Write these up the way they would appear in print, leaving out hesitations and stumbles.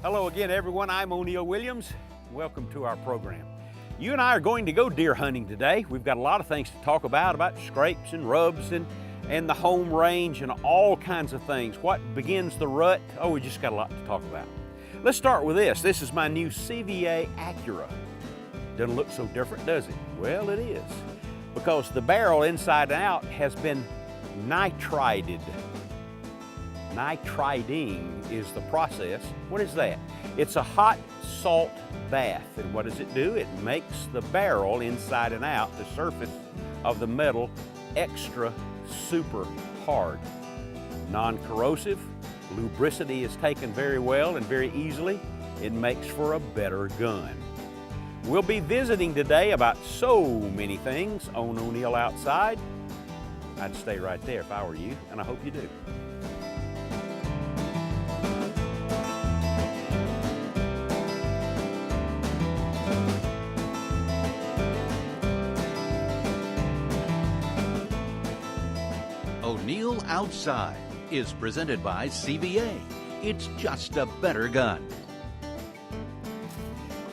Hello again, everyone. I'm O'Neill Williams. Welcome to our program. You and I are going to go deer hunting today. We've got a lot of things to talk about scrapes and rubs and the home range and all kinds of things. What begins the rut? Oh, we just got a lot to talk about. Let's start with this. This is my new CVA Acura. Doesn't look so different, does it? Well, it is, because the barrel inside and out has been nitrided. Nitriding is the process. What is that? It's a hot salt bath. And what does it do? It makes the barrel inside and out, the surface of the metal, extra super hard. Non-corrosive, lubricity is taken very well and very easily. It makes for a better gun. We'll be visiting today about so many things on O'Neill Outside. I'd stay right there if I were you, and I hope you do. O'Neill Outside is presented by CVA. It's just a better gun.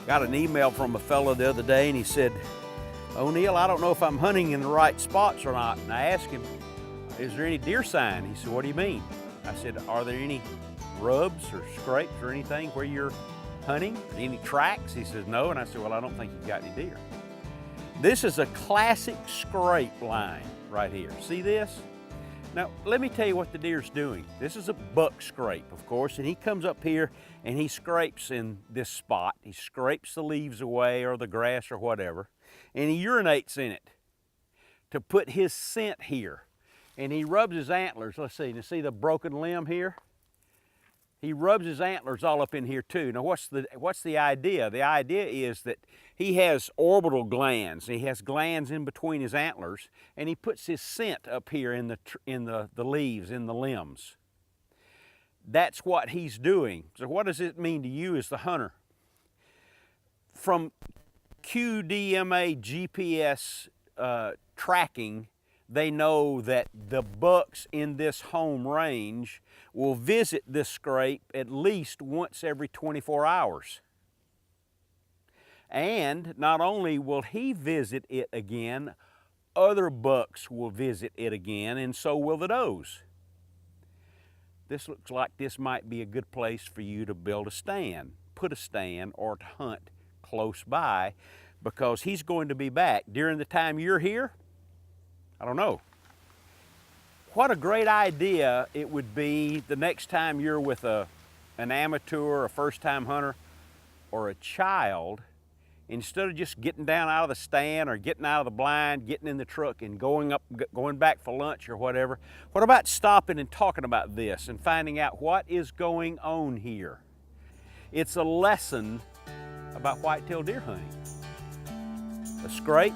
Got an email from a fellow the other day and he said, O'Neill, I don't know if I'm hunting in the right spots or not. And I asked him, is there any deer sign? He said, what do you mean? I said, are there any rubs or scrapes or anything where you're hunting? Any tracks? He says, no. And I said, well, I don't think you've got any deer. This is a classic scrape line right here. See this? Now, let me tell you what the deer's doing. This is a buck scrape, of course, and he comes up here and he scrapes in this spot. He scrapes the leaves away or the grass or whatever, and he urinates in it to put his scent here. And he rubs his antlers. Let's see, you see the broken limb here? He rubs his antlers all up in here too. Now, what's the idea? The idea is that he has orbital glands. He has glands in between his antlers, and he puts his scent up here in the leaves, in the limbs. That's what he's doing. So what does it mean to you as the hunter? From QDMA GPS tracking, they know that the bucks in this home range will visit this scrape at least once every 24 hours. And not only will he visit it again, other bucks will visit it again, and so will the does. This looks like this might be a good place for you to build a stand, put a stand, or to hunt close by, because he's going to be back during the time you're here. I don't know. What a great idea it would be the next time you're with an amateur, a first-time hunter, or a child, instead of just getting down out of the stand or getting out of the blind, getting in the truck and going back for lunch or whatever. What about stopping and talking about this and finding out what is going on here? It's a lesson about whitetail deer hunting. A scrape,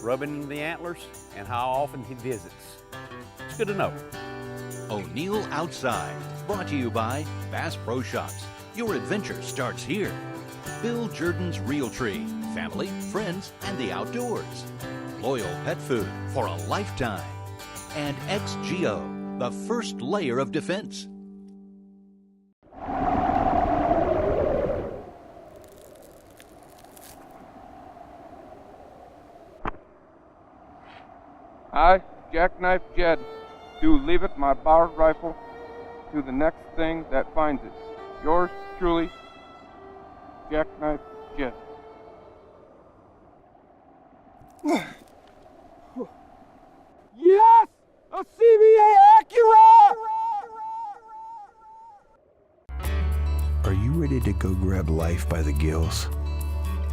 rubbing the antlers, and how often he visits. It's good to know. O'Neill Outside, brought to you by Bass Pro Shops. Your adventure starts here. Bill Jordan's Realtree, family, friends, and the outdoors. Loyal pet food for a lifetime. And XGO, the first layer of defense. I, Jackknife Jed, do leaveth my barred rifle to the next thing that finds it. Yours truly, Jackknife Jed. Yes! A CVA Acura! Are you ready to go grab life by the gills?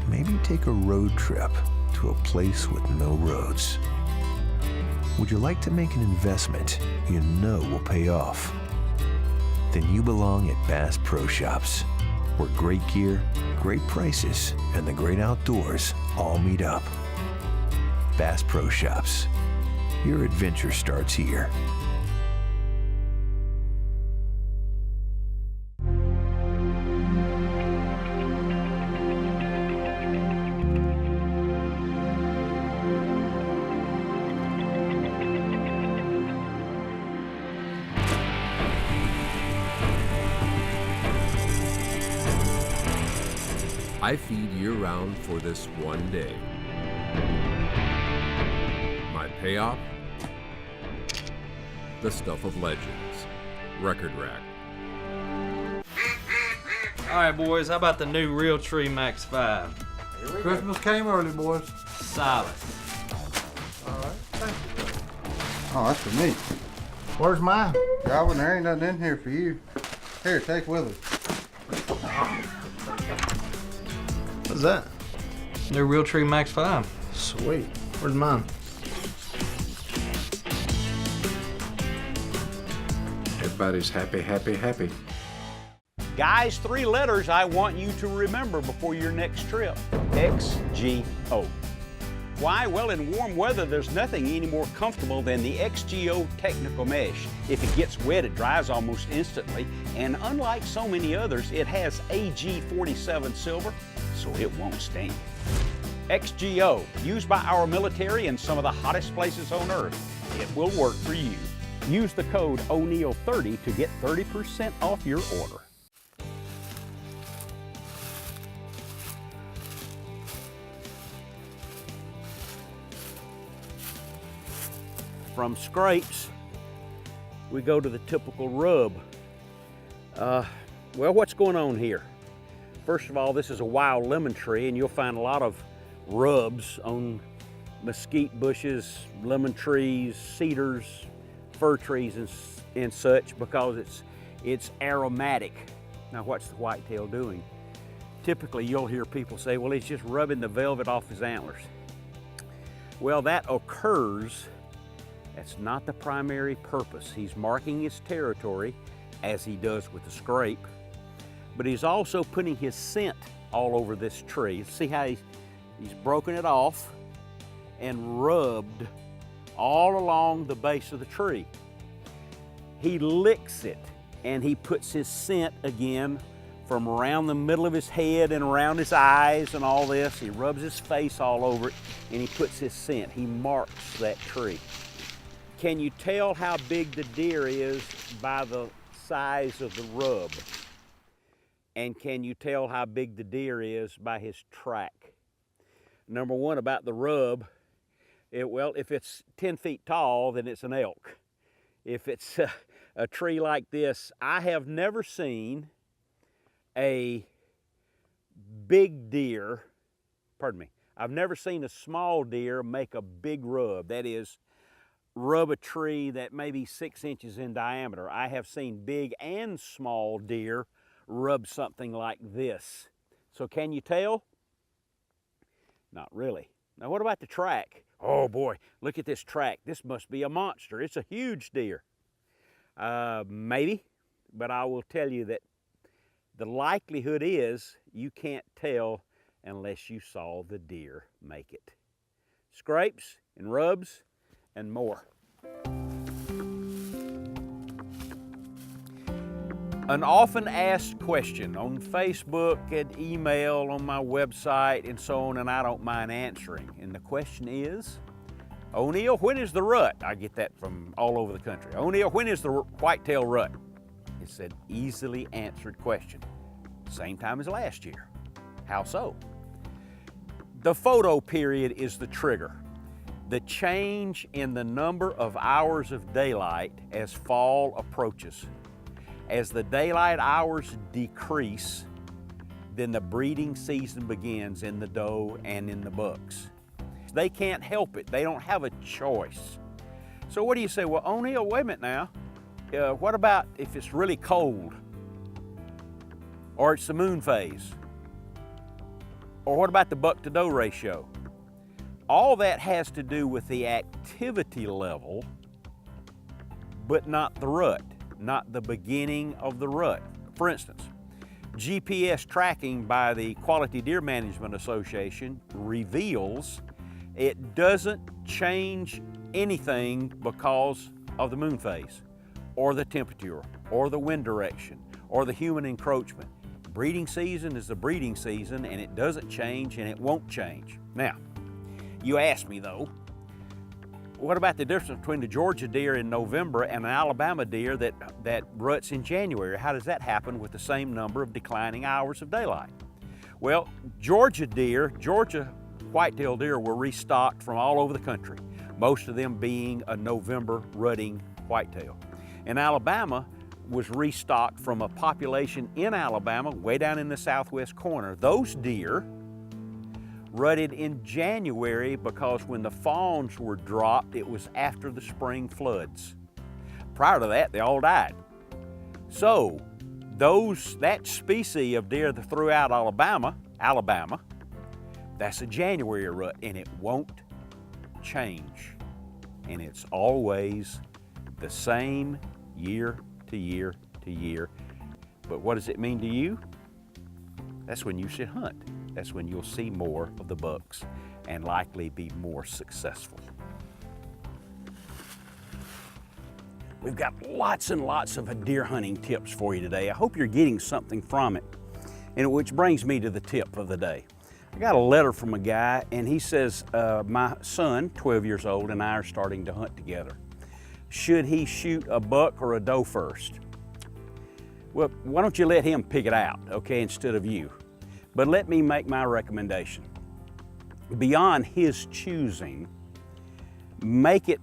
Maybe take a road trip to a place with no roads. Would you like to make an investment you know will pay off? Then you belong at Bass Pro Shops, where great gear, great prices, and the great outdoors all meet up. Bass Pro Shops. Your adventure starts here. I feed year-round for this one day. My payoff? The stuff of legends. Record Rack. All right, boys, how about the new Realtree Max 5? Christmas came early, boys. Solid. All right, thank you. Oh, that's for me. Where's mine? Calvin, there ain't nothing in here for you. Here, take with us. What's that? New Realtree Max 5. Sweet. Where's mine? Everybody's happy, happy, happy. Guys, 3 letters I want you to remember before your next trip. XGO. Why? Well, in warm weather, there's nothing any more comfortable than the XGO technical mesh. If it gets wet, it dries almost instantly, and unlike so many others, it has AG47 silver, so it won't stain. XGO, used by our military in some of the hottest places on earth. It will work for you. Use the code O'Neil30 to get 30% off your order. From scrapes, we go to the typical rub. Well, what's going on here? First of all, this is a wild lemon tree, and you'll find a lot of rubs on mesquite bushes, lemon trees, cedars, fir trees, and such, because it's aromatic. Now, what's the whitetail doing? Typically, you'll hear people say, well, he's just rubbing the velvet off his antlers. Well, that occurs. That's not the primary purpose. He's marking his territory, as he does with the scrape, but he's also putting his scent all over this tree. See how he's broken it off and rubbed all along the base of the tree. He licks it, and he puts his scent again from around the middle of his head and around his eyes and all this. He rubs his face all over it, and he puts his scent. He marks that tree. Can you tell how big the deer is by the size of the rub? And can you tell how big the deer is by his track? Number one, about the rub, well, if it's 10 feet tall, then it's an elk. If it's a tree like this, I have never seen a big deer, pardon me, I've never seen a small deer make a big rub. That is, rub a tree that may be 6 inches in diameter. I have seen big and small deer rub something like this. So can you tell? Not really. Now what about the track? Oh boy, look at this track. This must be a monster. It's a huge deer. Maybe, but I will tell you that the likelihood is you can't tell unless you saw the deer make it. Scrapes and rubs and more. An often asked question on Facebook and email, on my website and so on, and I don't mind answering. And the question is, O'Neil, when is the rut? I get that from all over the country. O'Neil, when is the whitetail rut? It's an easily answered question. Same time as last year. How so? The photo period is the trigger. The change in the number of hours of daylight as fall approaches. As the daylight hours decrease, then the breeding season begins in the doe and in the bucks. They can't help it. They don't have a choice. So what do you say? Well, O'Neil, wait a minute now. What about if it's really cold? Or it's the moon phase? Or what about the buck to doe ratio? All that has to do with the activity level, but not the rut, not the beginning of the rut. For instance, GPS tracking by the Quality Deer Management Association reveals it doesn't change anything because of the moon phase, or the temperature, or the wind direction, or the human encroachment. Breeding season is the breeding season, and it doesn't change, and it won't change. Now, you ask me though, what about the difference between the Georgia deer in November and an Alabama deer that ruts in January? How does that happen with the same number of declining hours of daylight? Well, Georgia whitetail deer were restocked from all over the country, most of them being a November rutting whitetail. And Alabama was restocked from a population in Alabama, way down in the southwest corner. Those deer rutted in January because when the fawns were dropped, it was after the spring floods. Prior to that, they all died. So that species of deer throughout Alabama, that's a January rut, and it won't change. And it's always the same year to year to year. But what does it mean to you? That's when you should hunt. That's when you'll see more of the bucks and likely be more successful. We've got lots and lots of deer hunting tips for you today. I hope you're getting something from it. And which brings me to the tip of the day. I got a letter from a guy, and he says, my son, 12 years old, and I are starting to hunt together. Should he shoot a buck or a doe first? Well, why don't you let him pick it out, okay, instead of you? But let me make my recommendation. Beyond his choosing, make it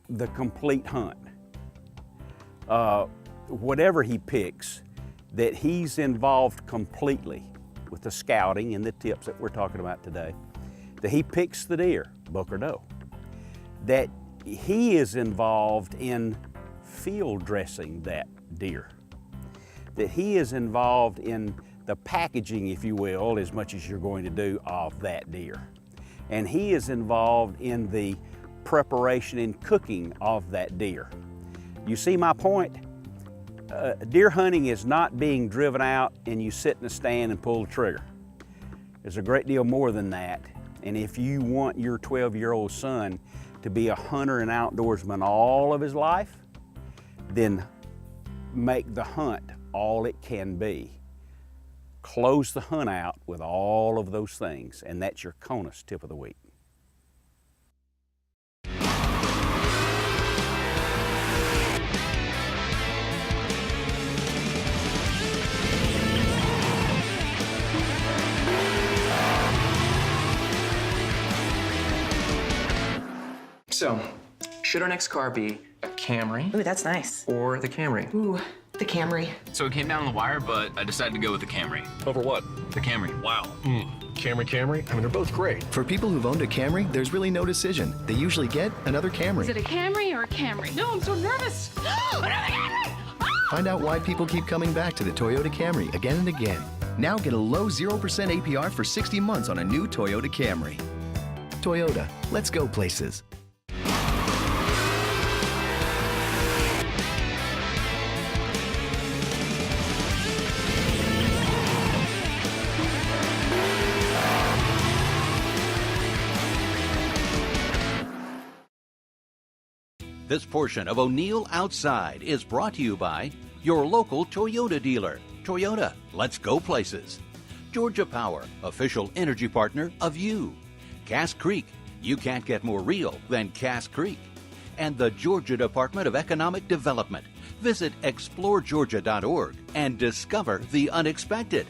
the complete hunt. Whatever he picks, that he's involved completely with the scouting and the tips that we're talking about today, that he picks the deer, buck or doe, that he is involved in field dressing that deer, that he is involved in the packaging, if you will, as much as you're going to do of that deer. And he is involved in the preparation and cooking of that deer. You see my point? Deer hunting is not being driven out and you sit in a stand and pull the trigger. There's a great deal more than that. And if you want your 12-year-old son to be a hunter and outdoorsman all of his life, then make the hunt all it can be. Close the hunt out with all of those things, and that's your CONUS tip of the week. So, should our next car be a Camry? Ooh, that's nice. Or the Camry? Ooh, the Camry. So it came down the wire, but I decided to go with the Camry. Over what? The Camry. Wow. Camry? I mean, they're both great. For people who've owned a Camry, there's really no decision. They usually get another Camry. Is it a Camry or a Camry? No, I'm so nervous. Another Camry! Find out why people keep coming back to the Toyota Camry again and again. Now get a low 0% APR for 60 months on a new Toyota Camry. Toyota, let's go places. This portion of O'Neill Outside is brought to you by your local Toyota dealer. Toyota, let's go places. Georgia Power, official energy partner of you. Cass Creek, you can't get more real than Cass Creek. And the Georgia Department of Economic Development. Visit exploregeorgia.org and discover the unexpected.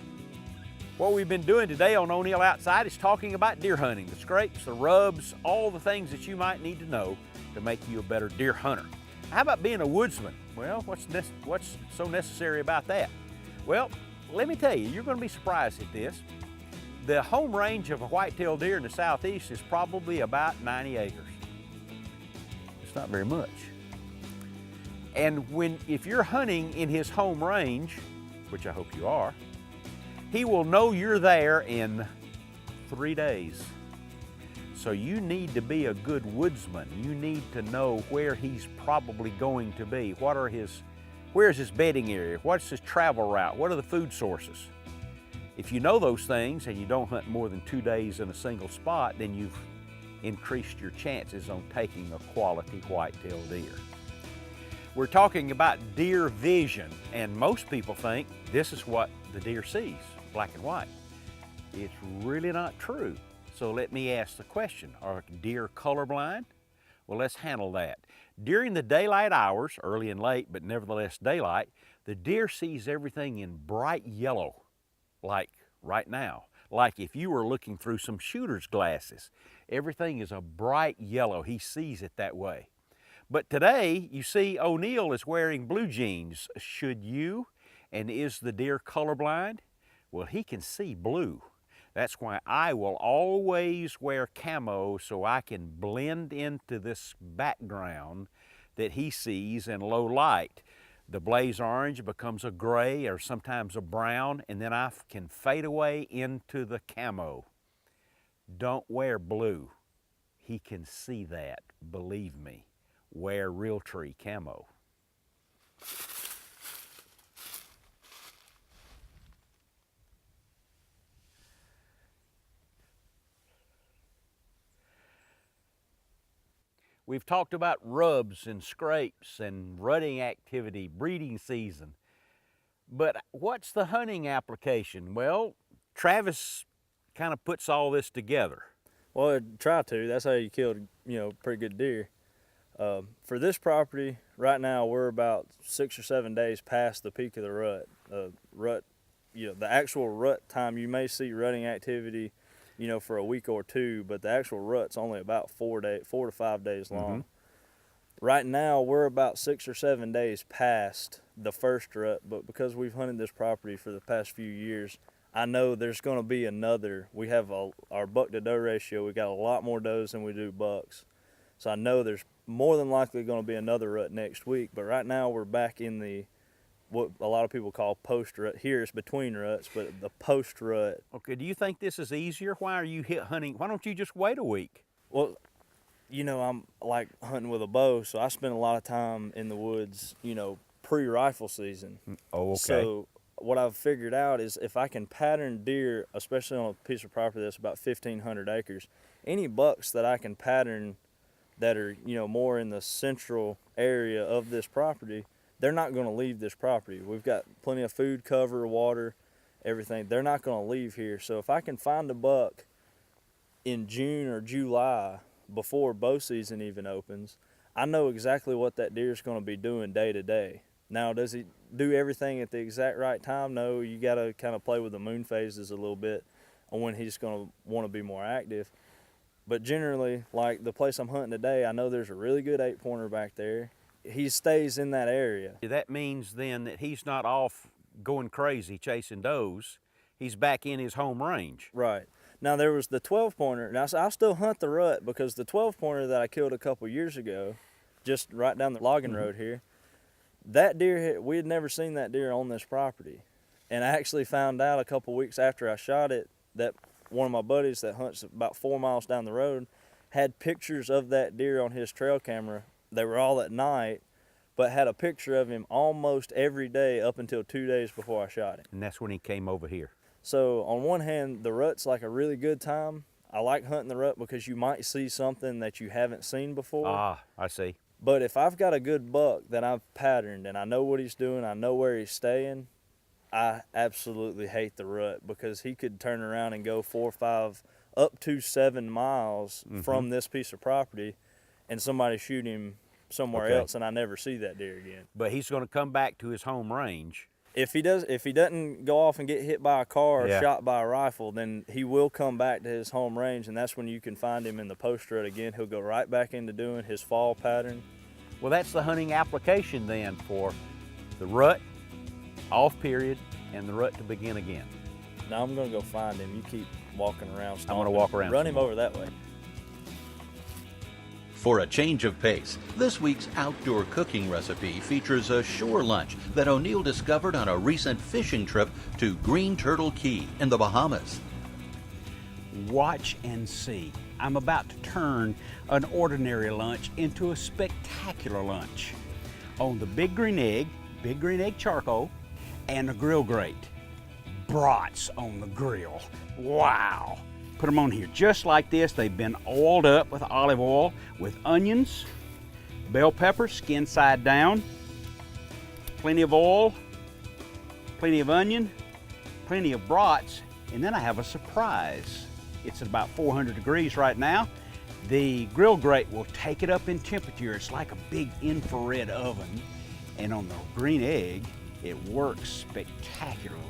What we've been doing today on O'Neill Outside is talking about deer hunting, the scrapes, the rubs, all the things that you might need to know to make you a better deer hunter. How about being a woodsman? Well, what's so necessary about that? Well, let me tell you, you're going to be surprised at this. The home range of a whitetail deer in the southeast is probably about 90 acres. It's not very much. And if you're hunting in his home range, which I hope you are, he will know you're there in 3 days. So you need to be a good woodsman. You need to know where he's probably going to be. Where's his bedding area? What's his travel route? What are the food sources? If you know those things and you don't hunt more than 2 days in a single spot, then you've increased your chances on taking a quality whitetail deer. We're talking about deer vision, and most people think this is what the deer sees, black and white. It's really not true. So let me ask the question, are deer colorblind? Well, let's handle that. During the daylight hours, early and late, but nevertheless daylight, the deer sees everything in bright yellow, like right now, like if you were looking through some shooter's glasses. Everything is a bright yellow. He sees it that way. But today, you see O'Neill is wearing blue jeans. Should you? And is the deer colorblind? Well, he can see blue. That's why I will always wear camo so I can blend into this background that he sees in low light. The blaze orange becomes a gray or sometimes a brown, and then I can fade away into the camo. Don't wear blue. He can see that, believe me. Wear Realtree camo. We've talked about rubs and scrapes and rutting activity, breeding season. But what's the hunting application? Well, Travis kind of puts all this together. Well, try to. That's how you kill, pretty good deer. For this property, right now we're about 6 or 7 days past the peak of the rut. The actual rut time, you may see rutting activity, for a week or two, but the actual rut's only about 4 to 5 days long. Right now, we're about 6 or 7 days past the first rut, but because we've hunted this property for the past few years, I know there's going to be another. We have our buck to doe ratio. We got a lot more does than we do bucks. So I know there's more than likely going to be another rut next week, but right now we're back in what a lot of people call post-rut. Here it's between ruts, but the post-rut. Okay, do you think this is easier? Why are you hunting? Why don't you just wait a week? Well, I'm like hunting with a bow, so I spend a lot of time in the woods, pre-rifle season. Oh, okay. So what I've figured out is if I can pattern deer, especially on a piece of property that's about 1,500 acres, any bucks that I can pattern that are, more in the central area of this property, they're not going to leave this property. We've got plenty of food, cover, water, everything. They're not going to leave here. So if I can find a buck in June or July before bow season even opens, I know exactly what that deer is going to be doing day to day. Now, does he do everything at the exact right time? No, you got to kind of play with the moon phases a little bit on when he's going to want to be more active. But generally, like the place I'm hunting today, I know there's a really good 8-pointer back there. He stays in that area. That means then that he's not off going crazy chasing does. He's back in his home range. Right. Now there was the 12-pointer. Now I'll still hunt the rut because the 12-pointer that I killed a couple years ago, just right down the logging road here, that deer, we had never seen that deer on this property. And I actually found out a couple weeks after I shot it that one of my buddies that hunts about 4 miles down the road had pictures of that deer on his trail camera. They were all at night, but had a picture of him almost every day up until 2 days before I shot him. And that's when he came over here. So on one hand, the rut's like a really good time. I like hunting the rut because you might see something that you haven't seen before. Ah, I see. But if I've got a good buck that I've patterned and I know what he's doing, I know where he's staying, I absolutely hate the rut because he could turn around and go 4 or 5, up to 7 miles from this piece of property and somebody shoot him somewhere else and I never see that deer again. But he's going to come back to his home range. If he doesn't go off and get hit by a car or shot by a rifle, then he will come back to his home range, and that's when you can find him in the post rut again. He'll go right back into doing his fall pattern. Well, that's the hunting application then for the rut, off period, and the rut to begin again. Now I'm going to go find him. You keep walking around. I'm going to walk around. Run him over that way. For a change of pace, this week's outdoor cooking recipe features a shore lunch that O'Neill discovered on a recent fishing trip to Green Turtle Key in the Bahamas. Watch and see. I'm about to turn an ordinary lunch into a spectacular lunch on the big green egg charcoal, and a grill grate. Brats on the grill. Wow. Put them on here just like this. They've been oiled up with olive oil with onions, bell peppers, skin side down, plenty of oil, plenty of onion, plenty of brats, and then I have a surprise. It's at about 400 degrees right now. The grill grate will take it up in temperature. It's like a big infrared oven, and on the green egg, it works spectacularly.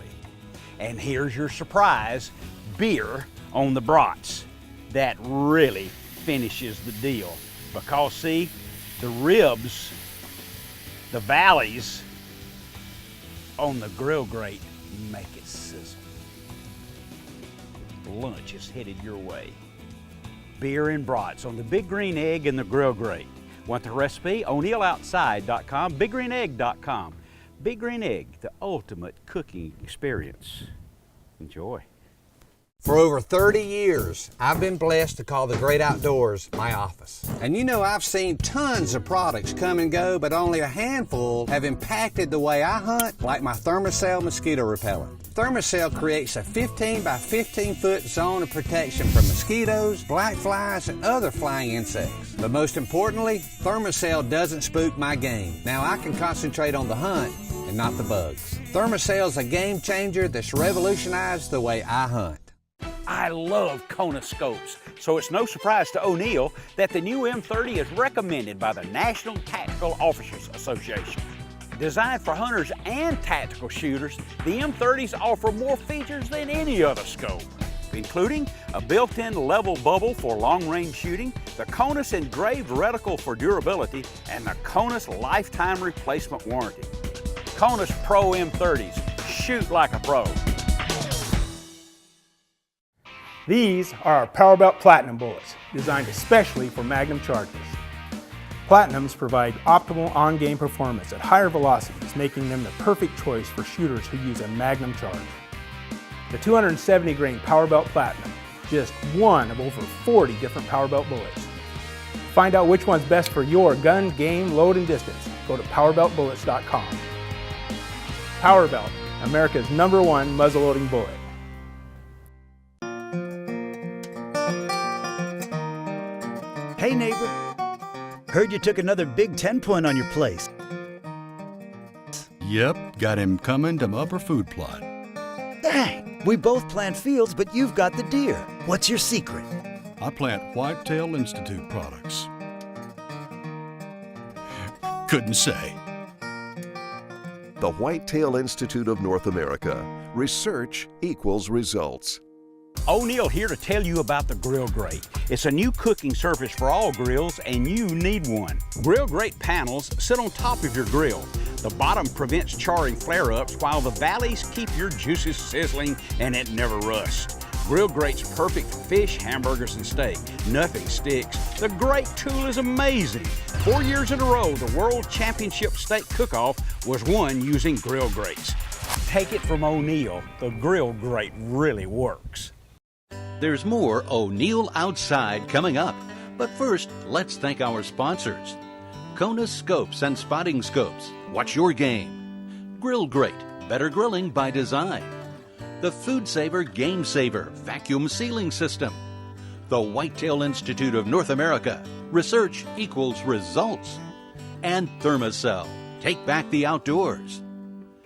And here's your surprise, beer on the brats. That really finishes the deal. Because see, the ribs, the valleys on the grill grate make it sizzle. Lunch is headed your way. Beer and brats on the Big Green Egg and the grill grate. Want the recipe? O'NeillOutside.com, BigGreenEgg.com. Big Green Egg, the ultimate cooking experience. Enjoy. For over 30 years, I've been blessed to call the great outdoors my office. And you know, I've seen tons of products come and go, but only a handful have impacted the way I hunt, like my Thermacell mosquito repellent. Thermacell creates a 15 by 15 foot zone of protection from mosquitoes, black flies, and other flying insects. But most importantly, Thermacell doesn't spook my game. Now I can concentrate on the hunt and not the bugs. Thermacell's a game changer that's revolutionized the way I hunt. I love Kona scopes, so it's no surprise to O'Neill that the new M30 is recommended by the National Tactical Officers Association. Designed for hunters and tactical shooters, the M30s offer more features than any other scope, including a built-in level bubble for long-range shooting, the Konus engraved reticle for durability, and the Konus lifetime replacement warranty. Konus Pro M30s, shoot like a pro. These are our Powerbelt Platinum bullets, designed especially for Magnum charges. Platinums provide optimal on-game performance at higher velocities, making them the perfect choice for shooters who use a Magnum charge. The 270 grain Powerbelt Platinum, just one of over 40 different Powerbelt bullets. Find out which one's best for your gun, game, load, and distance. Go to PowerbeltBullets.com. Powerbelt, America's #1 muzzleloading bullet. Hey neighbor, heard you took another Big 10 point on your place. Yep, got him coming to my upper food plot. Dang, we both plant fields, but you've got the deer. What's your secret? I plant Whitetail Institute products. Couldn't say. The Whitetail Institute of North America. Research equals results. O'Neill here to tell you about the Grill Grate. It's a new cooking surface for all grills, and you need one. Grill Grate panels sit on top of your grill. The bottom prevents charring flare-ups, while the valleys keep your juices sizzling and it never rusts. Grill Grate's perfect for fish, hamburgers, and steak. Nothing sticks. The Grate tool is amazing. 4 years in a row, the World Championship Steak Cook-Off was won using Grill Grates. Take it from O'Neill, the Grill Grate really works. There's more O'Neill Outside coming up. But first, let's thank our sponsors. Kona Scopes and Spotting Scopes. What's your game? Grill Grate. Better grilling by design. The Food Saver Game Saver Vacuum Sealing System. The Whitetail Institute of North America. Research equals results. And Thermacell. Take back the outdoors.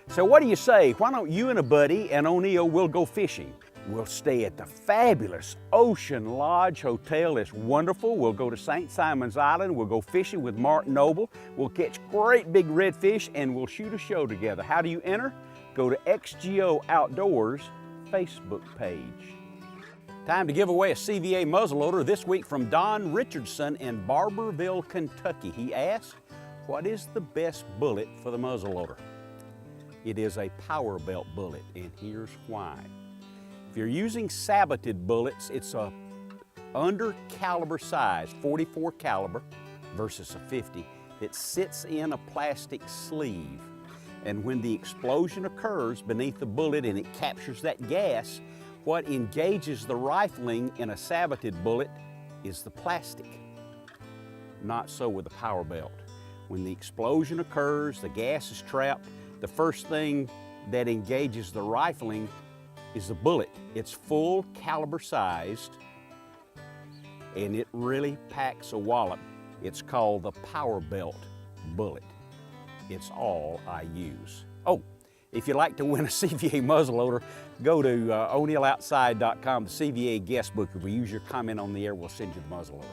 So what do you say? Why don't you and a buddy and O'Neill will go fishing? We'll stay at the fabulous Ocean Lodge Hotel. It's wonderful. We'll go to St. Simon's Island. We'll go fishing with Mark Noble. We'll catch great big redfish and we'll shoot a show together. How do you enter? Go to XGO Outdoors Facebook page. Time to give away a CVA muzzleloader this week from Don Richardson in Barberville, Kentucky. He asks, what is the best bullet for the muzzleloader? It is a Powerbelt bullet, and here's why. If you're using saboted bullets, it's a under caliber size, 44 caliber versus a 50, that sits in a plastic sleeve. And when the explosion occurs beneath the bullet and it captures that gas, what engages the rifling in a saboted bullet is the plastic. Not so with a Powerbelt. When the explosion occurs, the gas is trapped, the first thing that engages the rifling is the bullet. It's full caliber sized and it really packs a wallop. It's called the Powerbelt bullet. It's all I use. Oh, if you'd like to win a CVA muzzleloader, go to O'NeillOutside.com, the CVA guest book. If we use your comment on the air, we'll send you the muzzleloader.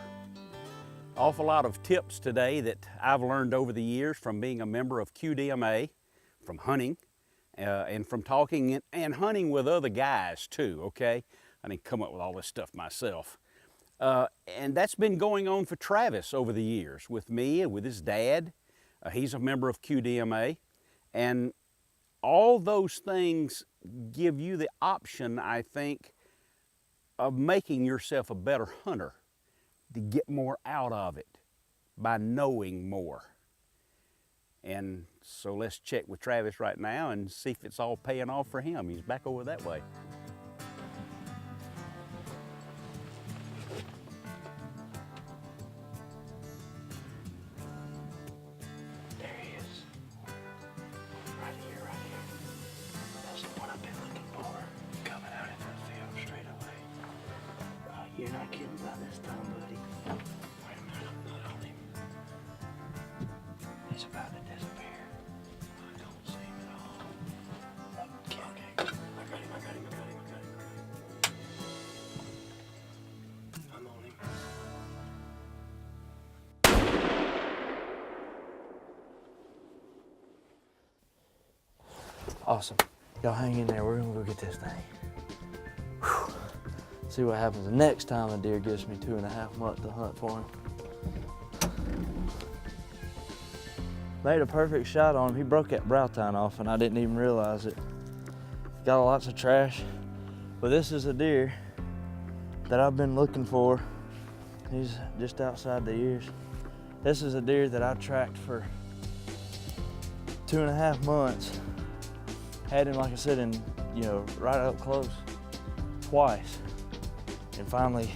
Awful lot of tips today that I've learned over the years from being a member of QDMA, from hunting, and from talking and hunting with other guys too, okay? I didn't come up with all this stuff myself. And that's been going on for Travis over the years, with me and with his dad. He's a member of QDMA. And all those things give you the option, I think, of making yourself a better hunter, to get more out of it by knowing more. And so let's check with Travis right now and see if it's all paying off for him. He's back over that way. There he is. Right here, right here. That's the one I've been looking for. Coming out into the field straight away. You're not kidding about this time, buddy. Wait a minute, I'm not on him. He's about to disappear. I don't see him at all. Okay, I got him. I'm on him. Awesome. Y'all hang in there. We're gonna go get this thing. Whew. See what happens the next time a deer gives me 2.5 months to hunt for him. Made a perfect shot on him. He broke that brow tine off and I didn't even realize it. Got lots of trash, but this is a deer that I've been looking for. He's just outside the ears. This is a deer that I tracked for 2.5 months. Had him, like I said, in, right up close twice. And finally,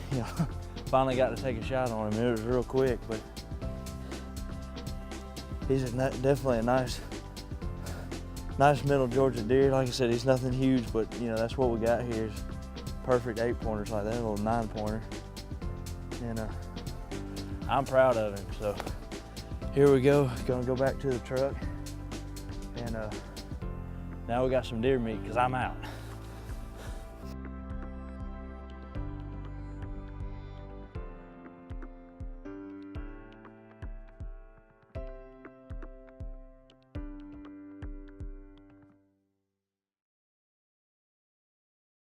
finally got to take a shot on him. It was real quick, but he's definitely a nice middle Georgia deer. Like I said, he's nothing huge, but that's what we got here is perfect 8-pointers like that, a little 9-pointer. And I'm proud of him. So here we go. Gonna go back to the truck, and now we got some deer meat because I'm out.